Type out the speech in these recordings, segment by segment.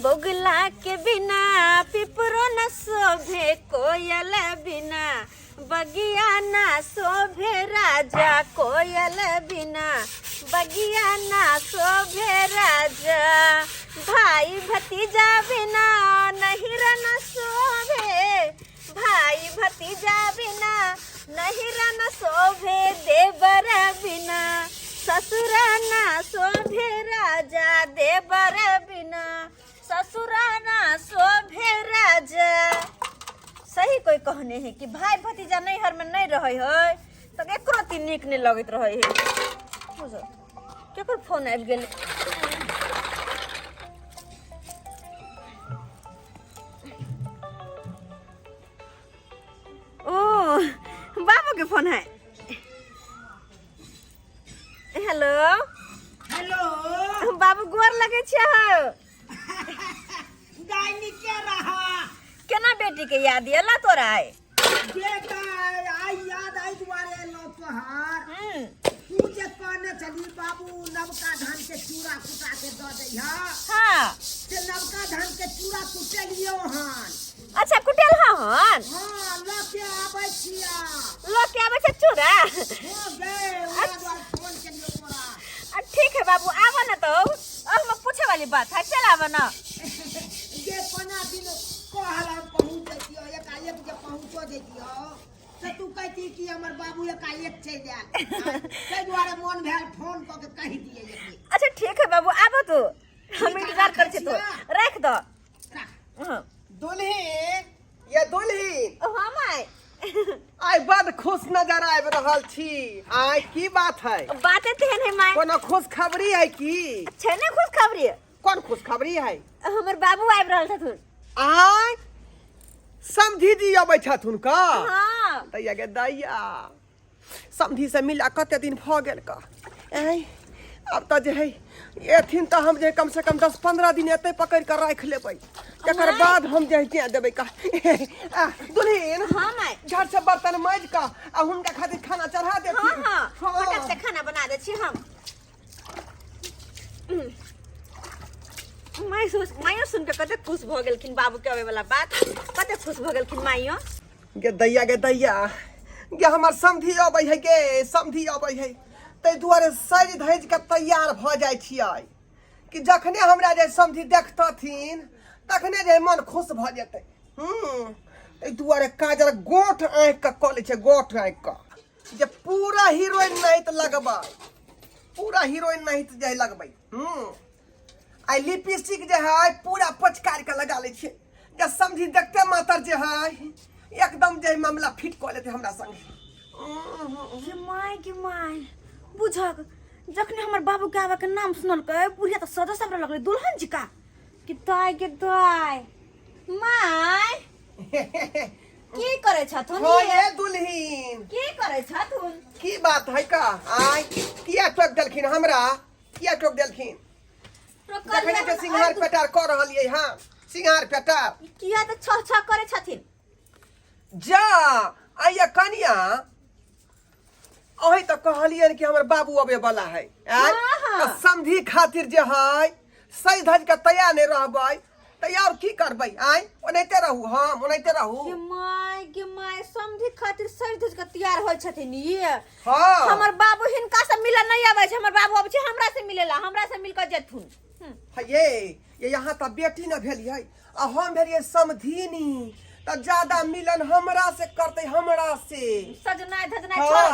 बगुला के बिना पिपरो न शोभे कोयल बिना बगिया ना शोभे राजा कोयल बिना बगिया ना शोभे राजा भाई भतीजा बिना नहीं रन शोभे भाई भतीजा बिना नहीं रन शोभे देवर बिना ससुर ना शोभे राजा देवर बिना ससुरा ना शोभे राजा। सही कोई कहने है कि भाई भतीजा नहीं हर में नहीं रहे है तो एकरो ती नीक नहीं लगत रहे है। बुझो केकर फोन आबि गेल। ओ बाबू के फोन है। हेलो हेलो बाबू गोर लगे छ केना बेटी के याद आला तोरा आए बेटा आई याद आई तुम्हारे लो तोहार तू जे कहने चली बाबू नवका धान के चूड़ा कुटा के दे दैहा। हां से नवका धान के चूड़ा कुटे लियो हन। अच्छा कुटेल हन हां लके आबै छै चूड़ा। हो गए ओरा फोन के लियो तोरा। ठीक है बाबू आवा ना तो अब मैं पूछे वाली बात है चल आवा ना। ये कोना दिन कहला पहुंच जइयो एकाएक जे पहुंचो जइयो से तू कहती कि हमर बाबू एकाएक चल जाए तै दुआरे मन भेल फोन क के कहि दिए ये। अच्छा ठीक है बाबू आबो तू हम इंतजार कर छी तो रख दो। हां दुल्हन ये दुल्हन हां माय आई बड़ खुश नजर आबि रहल छी। आई की बात है? बातें तेहन है माय कोनो खुश खबरी है की? छै ने खुश खबरी। कौन खुश खबरी है? हमर बाबू आबि रहल छथुन। आई समधी जी अबै छथुन का? हां दैया गे दैया समधी से मिला कते दिन भ गेल का। आई अब त जे है एथिन त हम जे कम से कम 10-15 दिन एते पकड़ कर राख लेबै तकर बाद हम जे के देबै का। दुल्हन हां माय झट से बर्तन मांज का आ हुनका खातिर खाना चढ़ा देती। हां फटक से खाना बना दे छी हम। माइयो सुन के कते खुश भ गेलखिन बाबू के आवे वाला बात कते खुश भ गेलखिन माइयो। गे दैया गे हमर समधी अबै है गे समधी अबै है तै दुआरे सज धज के तैयार भ जाइ छियै कि जखने हमरा जे समधी देखतथिन तखने जे मन खुश भ जेतै। तै दुआरे काजल गोठ आँख के क लै छै गोठ आँख के जे पूरा हीरोइन नहीं त लगबै पूरा हीरोइन नहीं त जे लगबै। आई लिपस्टिक जे है पूरा पचकार के लगा ले छे जे समझी देखते मातर जे है एकदम जे मामला फिट क लेते हमरा संगे। के माय बुझक जखने हमर बाबू के आवा के नाम सुनल के बुढ़िया त सदा सब लगले दुल्हन जी का कि दाय माय की करे छथुन हो ये दुल्हन की करे छथुन की बात है का? आई किया टोक देलखिन हमरा किया टोक देलखिन? जखने के सिंगार पेटार क रहलिए। हां सिंगार पेटार किया त छ करे छथिन। जा आइया कनिया ओही त कहलियन कि हमर बाबू अबे वाला है। समधी खातिर जे है सही धज के तैयार नहीं रहबै तैयार की करबै? आई ओनैते रहू हम ओनैते रहू। के माय समधी खातिर सही धज के तैयार होय छथिन ये। हां हमर बाबू हिनका से मिले नहीं आबै छै हमर बाबू आबै छै हमरा से मिलेला हमरा से मिल के जेथुन। ये यहाँ त बेटी न भेलिए आ हम भेलिए समधीनी त ज्यादा मिलन हमरा से करते हमरा से सजनाय धजनाय छोड़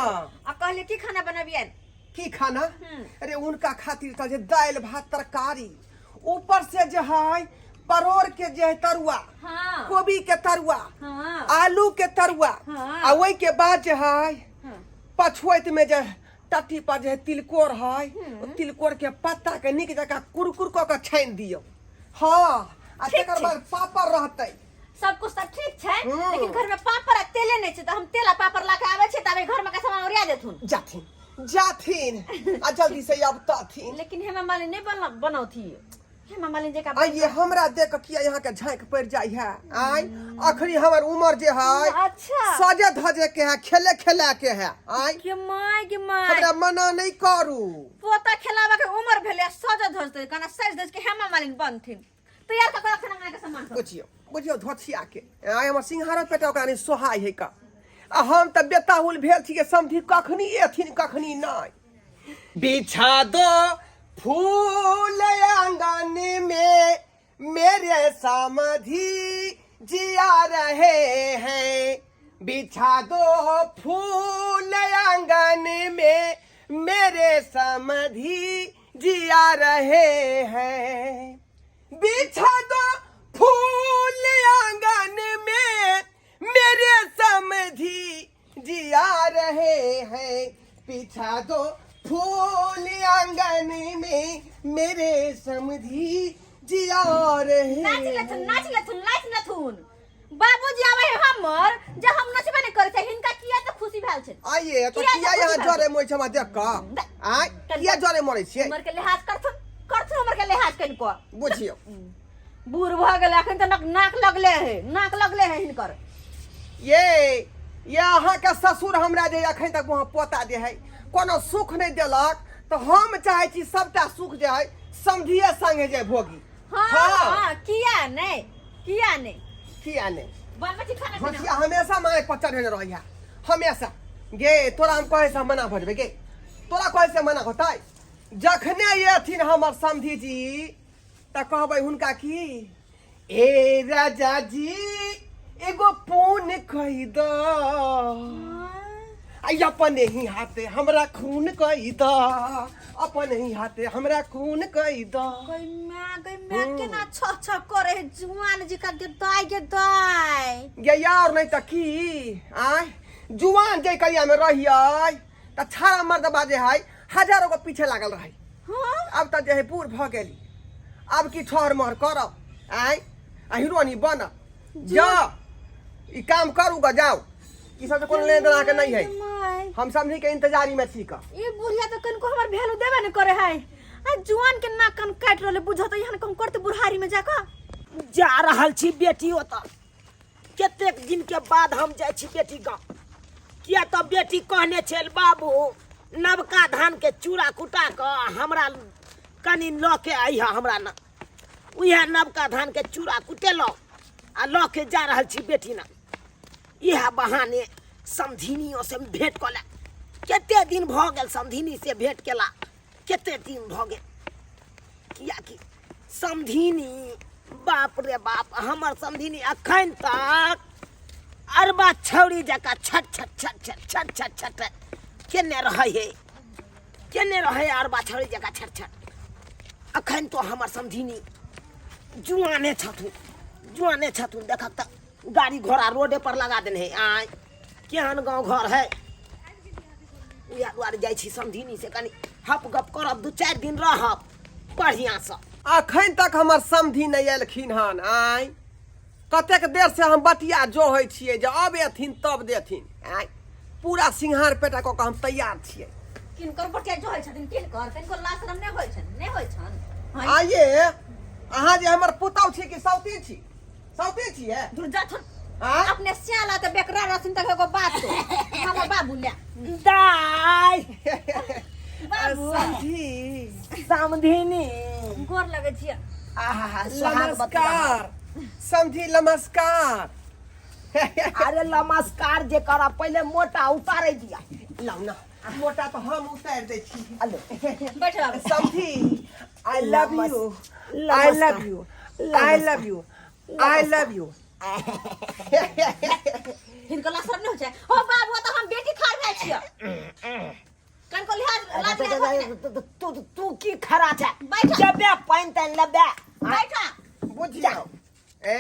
आ कहले की खाना बनबियन? की खाना? अरे उनका खातिर त जे दाल भात तरकारी ऊपर से जे है परोर के जे तरुआ कोबी के तरुआ आलू के तरुआ आ ओई के बाद जे है पछुएत में जे टट्टी पर जे तिलकोर है तिलकोर के पत्ता के निक जका कुरकुर क के छान दियो। हां आ तकर बाद पापड़ रहतै सब कुछ त ठीक छै लेकिन घर में पापड़ आ तेले नहीं छै त हम तेला पापड़ ला के आबै छै तबे घर में का सामान ओरिया देथुन। जाथिन आ जल्दी से अब ताथिन। लेकिन हेमा मालिन नहीं बनौथी हेमा मालिन जे का ये हमरा देख के किया यहाँ के झांक पड़ जाई है। आई अखरी हमर उमर जे है अच्छा सजे धजे के है खेले खेला के है। आई के माय हमरा मना नहीं करू पोता खेलावा के उमर भेले सजे धज कना सज धज के हेमा मालिन बनथिन तैयार का रखना ना के सामान सब बुझियो धोथिया के आय हमर सिंहारा पेटा ओकरा नि सोहाय है का आ हम त बेताहुल भेल छी के समधी कखनी एथिन कखनी नहीं बिछा दो फूल आंगन में मेरे समधी जिया रहे हैं बिछा दो फूल आंगन में मेरे समधी जिया रहे हैं बिछा दो फूल आंगन में मेरे समधी जिया रहे हैं बिछा दो फूल आंगन में मेरे समधी जिया रहे नाच लथुन बाबूजी आवे है हमर जे हम नचबे नहीं करे छै हिनका किया त खुशी भेल छै आइए तो किया यहाँ जरे मोय छमा देख का आय किया जरे मरे छै हमर के लिहाज करथुन हमर के लिहाज कन को बुझियो बूढ़ भ गेल अखन त नाक लगले है हिनकर ये अहाँ के ससुर हमरा जे अखन तक वहां पोता दे है कोनो सुख नहीं देलक तो हम चाहे छी सबटा सुख जे है समझिए संगे जे भोगी हां किया नहीं बाल बच्चे खाना भोजिया हमेशा माय पचर रहने रहिया हमेशा गे तोरा हम कहे से मना भरबे गे तोरा कहे से मना होतै जखने एथिन हमर समधी जी त कहबै हुनका की ए राजा जी एगो पून कहि द आई अपने ही हाथे हमरा खून कहि द अपने ही हाथे हमरा खून कहि द गई मैं केना छ करे जुआन जी का गे दाई गे यार नहीं त की आय जुआन जे कलिया में रहियै त छाड़ा मर्द बाजे है हजारों को पीछे लागल रहे हां अब त जे है बूढ़ भ गेली अब की ठहर महर करब आय आ हीरोनी बन जा ई काम करू ग जाओ ई सब कोन लेन देना के नहीं है हम समझी के इंतजारी में छी का ई बुढ़िया तो कनको हमर वैल्यू देबे न करे है आ जुआन के नाक कान काट रहले बुझत यहां कम करते बुढ़ारी में जाका जा रहल छी बेटी ओता कतेक दिन के बाद हम जाय छी बेटी गांव किया तो बेटी कहने छल बाबू नवका धान के चूड़ा कुटा के हमरा कनी ल के आई है हमरा न उहे नवका धान के चूड़ा कुटेलो आ ल के जा रहल छी बेटी न यह बहाने समधिनियों से भेंट कला केते दिन भ गेल समधिनी से भेंट केला केते दिन भ गेल किया कि समधिनी बाप रे बाप हमर समधिनी अखन तक अरबा छौरी जका छट केने रहे अरबा छौरी जका छट अखन तो हमर समधिनी जुआने छथुन देखक त गाड़ी घोड़ा रोडे पर लगा देने है आय केहन गांव घर है उया द्वारे जाय छी समधिनी से कनी हप गप करब 2-4 दिन रहब बढ़िया से अखन तक हमर समधी नहीं एलखिन हन आय कतेक देर से हम बतिया जो है छियै जे अब एथिन तब देथिन आय पूरा सिंहार पेटा को हम तैयार छियै किनकर बटिया जो है छथिन किनकर कनको लाशरम नहीं होय छन आइए अहाँ जे हमर पुतौ छी कि सौती छियै दूर जा छन हाँ? अपने सियाला तो बेकरा रसिन तक एगो बात तो हमर बाबू ले दाई बाबू समधिनी गोर लगे छियै आहा नमस्कार समधी नमस्कार अरे नमस्कार जे करा पहले मोटा उतारे दिया लाउ ना मोटा तो हम उतार दे छी अले बैठ बाबू समधी आई लव यू हिनको लाशरम नहीं होय छै ओ बाबू तो हम बेटी खार भेल छियै कनको लिहाज तू की खरा छै बैठ। जबे पाइन तन लबे बैठा बुझियो ए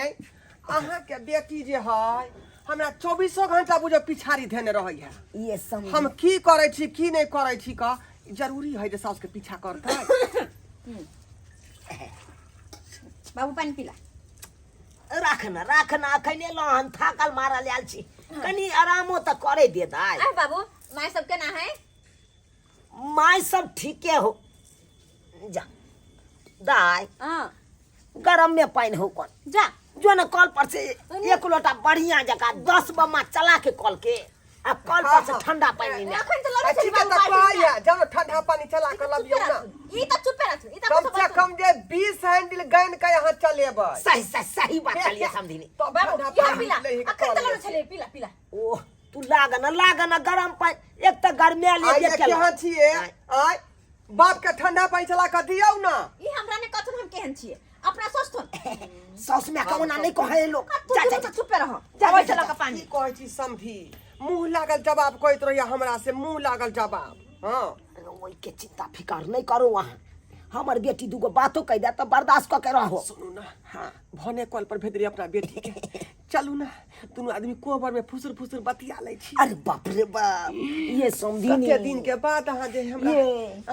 अहाँ के बेटी जे है हमरा 24 घंटा बुझो पिछाड़ी धेने रहै है ये समझ हम की करे छी की नहीं करे छी का जरूरी है जे सास के पीछा करतै बाबू पानी पीला राखना अखने लहन थाकल मारल आयल छी कनी आरामो त करे दे दाई आ बाबू माय सब केना है माय सब ठीके हो जा दाई हां गरम में पाइन हो कौन जा जो न कल पर से एक लोटा बढ़िया जगह 10 बम्मा चला के कल के आ कल पर से ठंडा पानी में अखन चला अच्छी चली बात बाबू तो है जब ठंडा पानी चला कर लबियो ना ई त चुप रहथु ई त कम से कम जे 20 हैंडल गन का यहाँ चलेबै सही बात चलिए समझिनी तो बाबू ठंडा यह पानी पिला ले अखन चला चले पिला पिला ओ तू लागन गरम पानी एक त गर्मिया ले आई दे के केहन छिए आई बाप के ठंडा पानी चला कर दियौ ना ई हमरा ने कथन हम केहन छिए अपना सोच थोन सौस में कौना नहीं कहे लोग जा चुप रह जा, जा जा, चला जा। का पानी की कहै छी समधी मुंह लागल जवाब कहैत रहिया हमरा से मुंह लागल जवाब हां ओई के चिंता फिकर नहीं करो वहां हमर बेटी दुगो बातो कह दे तो बर्दाश्त क के रहो सुनू ना हाँ भने कॉल पर भेज रही अपना बेटी के चलू ना दोनों आदमी कोबर में फुसुर फुसुर बतिया ले छी अरे बाप रे बाप ये समझिनी कते दिन के बाद अहाँ जे हमरा ये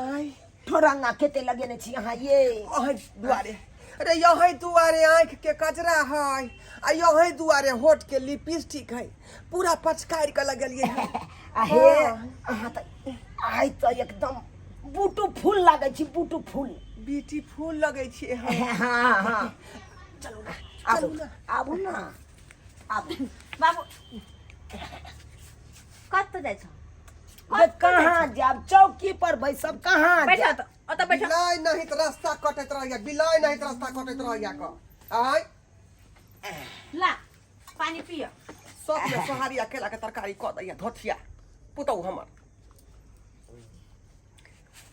आई ठोरंगा खेते लगे ने छी यहाँ ये अहाँ दुआरे अरे यही दुआरे आँख के कजरा है आ यही दुआरे होठ के लिपस्टिक है पूरा पचकार के लगलिए है आहे अहाँ त आइ त एकदम बूटू फूल लागे छी बूटू फूल ब्यूटीफुल लगे छे हाँ हाँ चलू ना आबू चलू ना आबू ना आबू बाबू कत जाय छ ये कहाँ जाब चौकी पर बैसब कहाँ बैठा जाब? त अत बैठा बिलाय नहीं तो रास्ता कटत रहिया बिलाय नहीं तो रास्ता कटत रहिया का आई ला पानी पियो सब में सोहारी अकेला के तरकारी क दैया धोथिया पुतौ हमर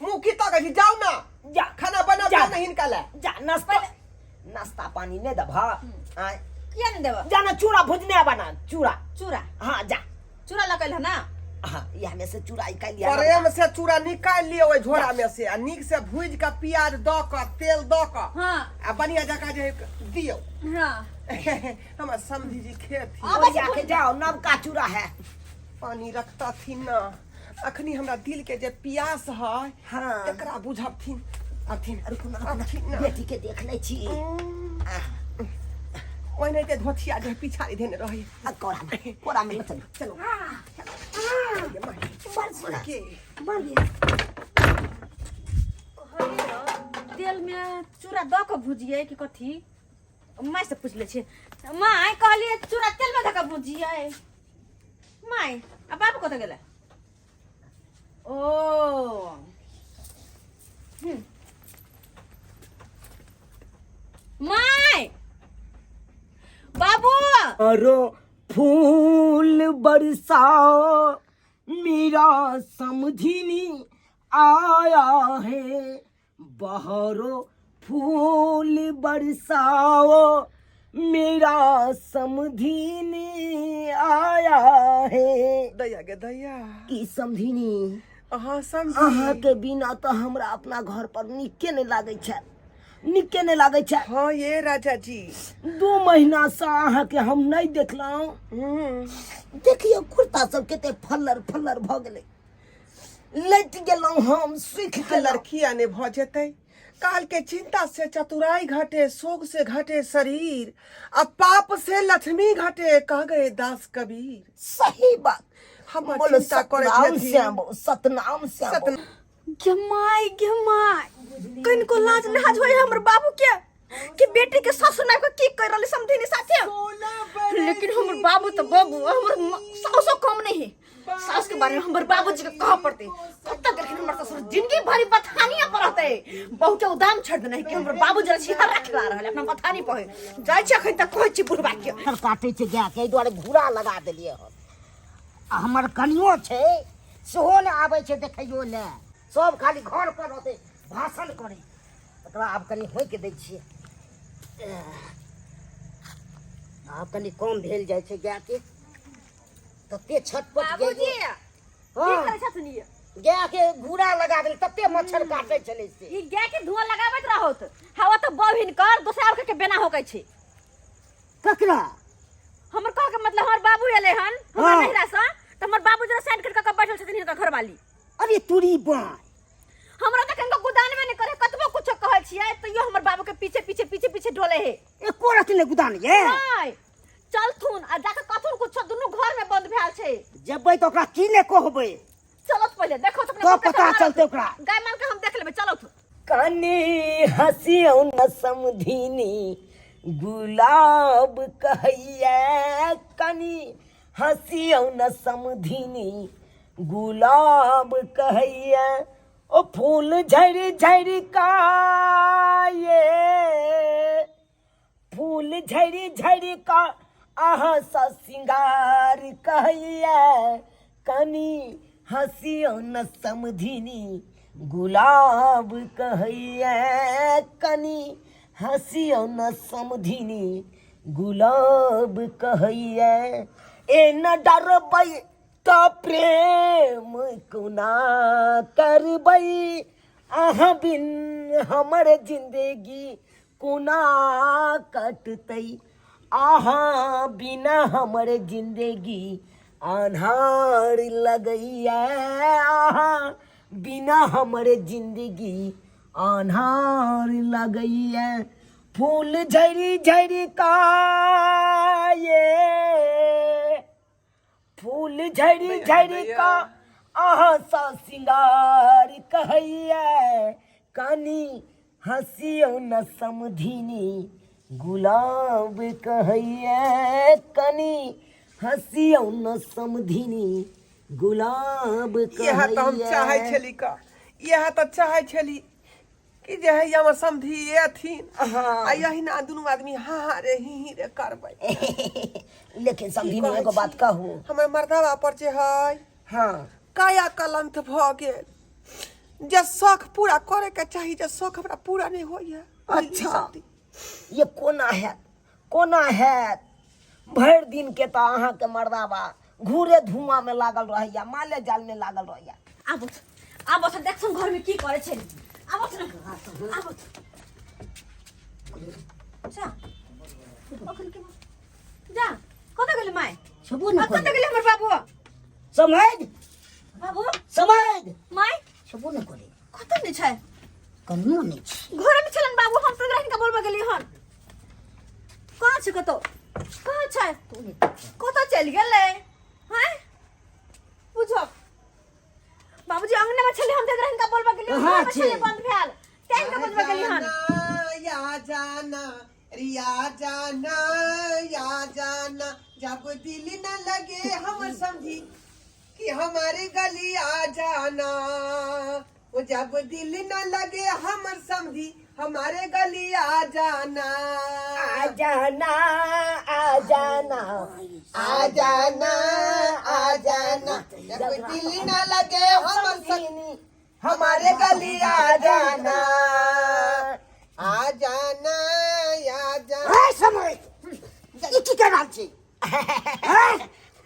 मुंह की तक जाओ ना जा खाना बना जा। नहीं निकाला जा नाश्ता पानी ने दब हाँ आय किया नहीं देबो जाना चूड़ा भुजने बना चूड़ा चूरा हाँ जा चूरा लगल है ना हाँ यह में से चूड़ा निकाल लिया प्रेम से चूड़ा निकाल लियो ओइ झोरा में से आ नीक से भूज के प्याज द क तेल द क हां आ बढ़िया जका जे दियो हां हमर समधी जी खेती अब और जाके जाओ नवका चूड़ा है पानी रखता थी ना अखनी हमरा दिल के जे प्यास है हाँ एकरा बुझबथिन अथिन रुकना अथिन ना बेटी के देख ले छी ओने ते धोथिया जे पिछाड़ी देने रही कोरा में चलो चलो बस के मार दिया तेल में चूरा द के भुजिए कि कथी माय से पूछ ले छी माय कहलिए चूरा तेल में द के भुजिए माय आ बाबू कत गेले ओ माय बाबू अरो फूल बरसाओ मेरा समझिनी आया है बहरो फूल बरसाओ मेरा समझिनी आया है दैया गे दैया की समझिनी अहाँ समझी अहाँ के बिना तो हमरा अपना घर पर निके नहीं लागे छै निके नहीं लागे छै हाँ ये राजा जी 2 महीना से अहाँ के हम नहीं देखलौं देखिए कुर्ता सब केते फल्लर फल्लर भ गेले लट गेलौं हम सुख गेलौं लड़किया ने भ जेतै काल के चिंता से चतुराई घटे शोक से घटे शरीर अब पाप से लक्ष्मी घटे कह गए दास कबीर सही बात हम बोलो चिंता करे सतनाम छथिन। श्याम सतनाम श्याम गेमाय कन को लाज लाज होय हमर बाबू के कि बेटी के सासु नाय को की कर रहले समझिनी साथे लेकिन हमर बाबू तो बाबू हमर सासु कम नहीं है सास के बारे में हमर बाबूजी के कह पड़ते कत तक लेकिन हमर ससुर जिंदगी भरी बथानिया पड़ते बहुत उदाम छड़ देना है कि हमर बाबू जरा छिहा रखला रहले अपना बथानी पहे जाय छ खै तक कहै छी बुढ़बा के काटे छै गाय के दुआरे घूरा लगा देलिए हम हमर कनियो छै सेहो ने आबै छै देखैयो ले सब खाली घर पर रहते भाषण करे तकरा आब कनी होय के दै छियै आब कनी कम भेल जाइ छै गाय के तते छटपट बाबूजी गेल की करे छथुन ये गाय के घूरा लगा देल तते मच्छर काटे चले से ई गाय के धुआं लगाबैत रहत हवा तो बहिन कर दोसरा के बेना होकै छै ककरा हमर कह के मतलब हमर बाबू एले हन हमर नहिरा से त हमर बाबू जरा साइन करके बैठल छथिन हिनकर घरवाली अरे तुरी बा हमरा त कनको गुदान में नहीं करे कतबो कुछ कहै छियै त यो हमर बाबू के पीछे पीछे पीछे पीछे डोले है एको रति ने गुदान ये हाय चलथुन आ जाके कथुन कुछ दुनु घर में बंद भेल छै जबै त ओकरा की ने कहबै चलत पहले देखो तो पता चलते ओकरा गाय माल के हम देख लेबे चलो तू कनी हसियौ न समधिनी गुलाब कहैया कनी हंसियो न समधिनी गुलाब कहैया ओ फूल झड़ झड़ का ये फूल झड़ झड़ का आहा सा सिंगार कहैया कनी हंसियो न समधिनी गुलाब कहैया कनी हंसियो न समधिनी गुलाब कहैया ए न डरबै त प्रेम कुना करबै अहाँ बिन हमर जिंदगी कुना कटतै अहाँ बिना हमर जिंदगी अन्हार लगैया अहाँ बिना हमर जिंदगी अन्हार लगैया फूल झड़ी झड़ी का ये फूल झड़ी झड़ी का अहाँ सा सिंगार कहैया कनी हंसियो न समधिनी गुलाब कहैया कनी हंसियो न समधिनी गुलाब यह तो हम चाहे कहैया छली का यह तो चाहे छली कि जे है हमर समधी अथिन हाँ। आ यही ना दुनू आदमी हाँ रे ही रे करबै लेकिन समधिनी एगो बात कहू हमर मर्दवा पर जे है हाँ काया कलंत भ गेल जे शौक पूरा करे के चाही जे शौक हमरा पूरा नहीं होइए अच्छा ये कोना है भर दिन के तो अहाँ के मर्दावा घूरे धुआं में लागल रहैया माले जाल में लागल रहैया आबो त देखछन घर में की करे छै आबो त आबो जा ओखन के जा कत गेले माय सबो न कत गेले हमर बाबू समझ बाबू समझ माय सबो न करे कत नै छै कन्नो नहीं छी घर में छलन बाबू हम सब रहन का बोलबा गेली हन कहाँ छै कतो कहाँ छै कत चल गेले हैं बुझो बाबूजी अंगने में छले हम देख रहन का बोलबा गेली हाँ, घर में छै। छले बंद भेल टाइम का बोलबा गेली हन या जाना रिया जाना या जाना जब दिल न लगे हम समझी कि हमारे गली आ जाना वो जब दिल न लगे हमर समझी हमारे गली आ जाना आ जाना आ जाना आ जाना आ जाना जब दिल न लगे हमर समझी हमारे गली आ जाना आ जाना या जाना ए समय ई की कर रहल छी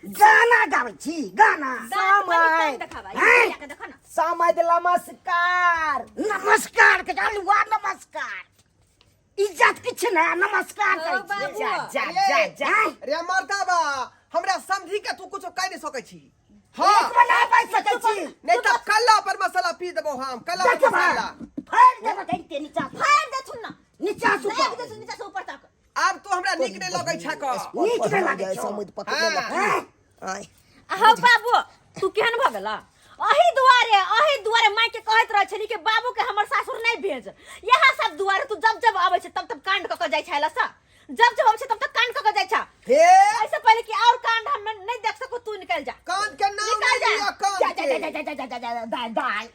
गाना गाबै छी गाना समय समय नमस्कार नमस्कार के जालुआ नमस्कार इज्जत किछ ना नमस्कार ओ करै छी बाबू। जा जा जा जा रे मर्दाबा हमरा समझी के तू कुछ कह नहीं सकै छी एक में ना बैठ सकै छी नहीं तो कल्ला पर मसाला पी देबो हम कल्ला पर देख मसाला फाड़ दे बतैते नीचा फाड़ दे छुन ना नीचा से देख ऊपर दे नीचे से ऊपर तक अब तो हमरा नीक नहीं लगै छै का नीक नहीं लागे समुद पकड़े हाँ। आय हो बाबू तू केहन भ गेला अही दुआरे माय के कहत रह छली के बाबू के हमर सासुर नहीं भेज यहाँ सब दुआरे तू जब जब आवे छ तब तब कांड क के जाय छैला सा जब जब आवे छ तब तब कांड क के जाय छ हे ऐसे पहले कि और कांड हम नहीं देख सकू तू निकल जा कान के नाम निकल नहीं जा। लिया कान जा जा के जा जा जा जा जा दाई दाई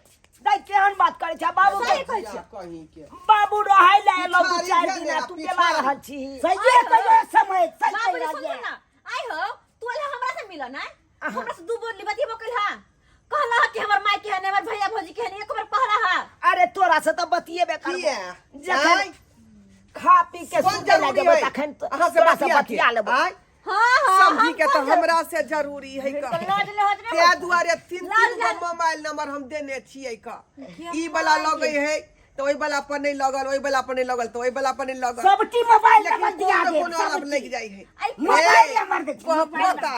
दाई केहन बात करे छ बाबू सही के कहै छ कहीं के बाबू रहै ले लो दू पिछाड़ी चार भेल दिन या, तू पिछाड़ी। केला रहल छी सही कहियो समय सही बाबू कहियो सुन ना आई हो तू ले हमरा से मिल ना हमरा से दू बोली बतियो कल हां कहला कि हमर माय के है हमर भैया भौजी के है एक बार कहला हां अरे तोरा से तो बतिएबे करबो किया? जखन आय? खा पी के कोन सुते जरूरी लगे है? तखन अहाँ से तोरा से बतिया बतिया लेबो आय? हां समझी के तो हमरा से जरूरी है का लाज लाज ते दुआरे तीन गो मोबाइल नंबर हम देने छियै का ई वाला लगे है तो ओई वाला पर नहीं लगल ओई वाला पर नहीं लगल तो ओई वाला पर नहीं लगल सबटी मोबाइल लेकिन नंबर दिया दे कोनो अलग लग जाई है मोबाइल नंबर दे पता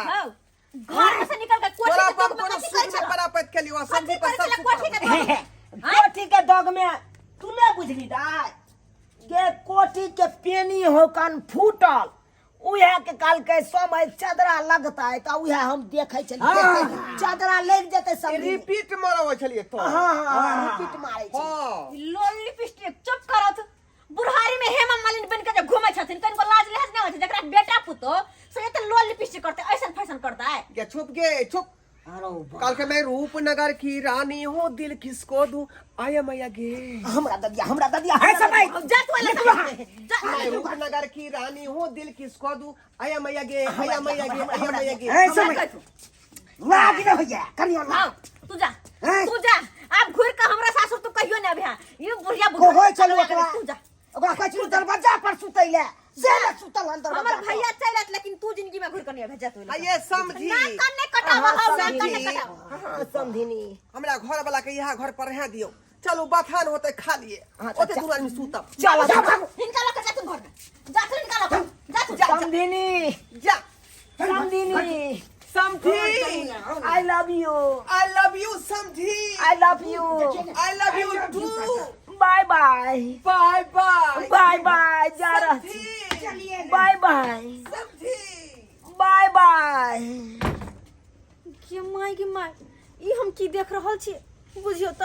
घर से निकल के कोठी तोरा के पर दुख कोनो में कथी सूट करे में बराबर के लियो कथी समझी पर करे सब कोठी के दुख कोठी के दग में तू नहीं बुझली दाई के कोठी के पेनी हो कान फूटल उहे के काल के समय चदरा लगता है तो उहे हम देखे चली चदरा लग जते सब रिपीट मारव छलिए तो हां रिपीट मारे छी हां लोल लिपस्टिक चुप करत बुढ़ारी में हेमा मालिनी बन के जो घूमे छथिन तनको लाज लिहाज नहीं होय छै जकरा बेटा पुतो से त लोल लिपस्टिक करते ऐसन फैशन करता गे चुप। अरे वाह। कल के मैं रूपनगर की रानी हूँ, दिल किसको दूं, आया मैया गे। हमरा ददिया है समय। जा तू अलग जा। मैं रूपनगर की रानी हूँ, दिल किसको दूं, आया मैया गे, आया मैया गे, आया मैया गे। है समय। ना गिरे भैया करियो ना। आओ तू जा हैं? तू जा। अब घुर के हमरा सासुर तू कहियो ना अभी ये बुढ़िया को होय चलो ओकरा। तू जा। ओकरा कहै छी दरवाजा पर सुतैले। जेल सुतल अंदर। हमर भैया चलत लेकिन तू जिंदगी में घुर के नहीं भेजा तू ये समझी। ना कन्ने कटावा हो ना कन्ने कटावा। हां समझिनी। हमरा घर वाला के यहाँ घर पर रह दियो। चलो बथान होते खा लिए। हाँ, ओते अच्छा। दूर आदमी सूतब। चलो जा इनका लोग जा तू घर में जा तू इनका लोग जा तू जा समझिनी। जा समझिनी। समझी। I love you. I love you समझी। I love you. I love you too। Bye bye. Bye bye। Bye bye. जा रहा छी। समझी। Bye bye. समझी। Bye bye. के माय ई हम की देख रहल छी बुझियो त